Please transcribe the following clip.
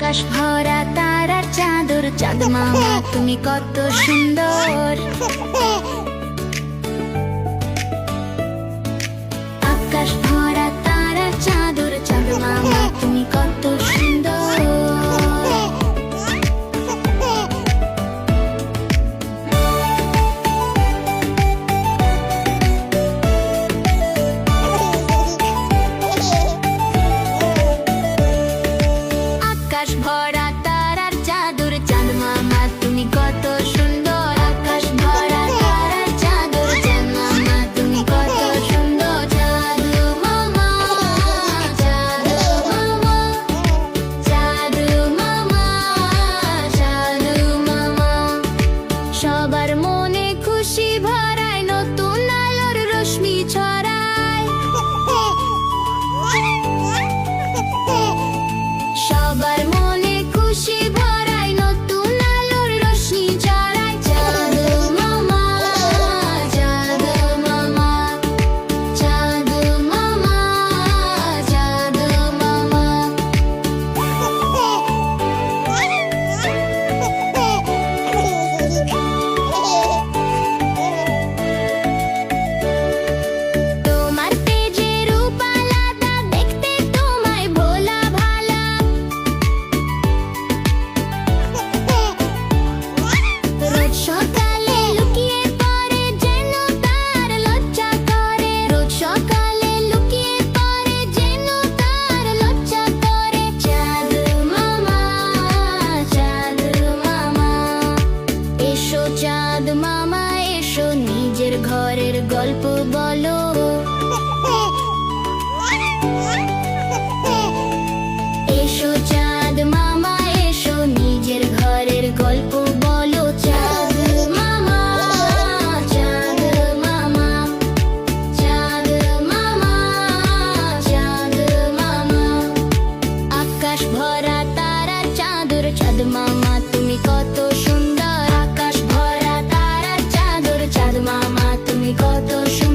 আকাশ ভরা তারার চাদর, চাঁদ মামা তুমি কত সুন্দর। আকাশ ভরা তারার চাদর, চাঁদ মামা তুমি কত সুন্দর। আকাশ ভরা তারার চাদর, চাঁদ মামা তুমি কত সুন্দর। আকাশ ভরা তারার চাদর, চাঁদ মামা তুমি কত সুন্দর। চাঁদ মামা, চাঁদ মামা, চাঁদ মামা, চাঁদ মামা। সবার মনে খুশি ভরায়, নতুন আলোর রশ্মি ছড়ায়। সবার মনে খুশি ভরায়, নতুন আলোর রশ্মি ছড়ায়। চাঁদ মামা, চাঁদ মামা, চাঁদ মামা, চাঁদ মামা। তোমার তেজে রূপ আলাদা, দেখতে তোমায় ভোলা ভালা। রোজ সকালে লুকিয়ে পড়ে, যেন তার লজ্জা করে। রোজ সকালে লুকিয়ে পড়ে, যেন তার লজ্জা করে। চাঁদ মামা, চাঁদ মামা, এসো চাঁদ মামা এসো, নিজের ঘরের গল্প বলো। এসো চাঁদ মামা এসো, নিজের ঘরের গল্প বলো। চাঁদ মামা, চাঁদ মামা, চাঁদ মামা, চাঁদ মামা। আকাশ ভরা তারার চাদর, চাঁদ মামা তুমি কত সুন্দর। আকাশ ভরা তারার চাদর, চাঁদ মামা তুমি কত সুন্দর।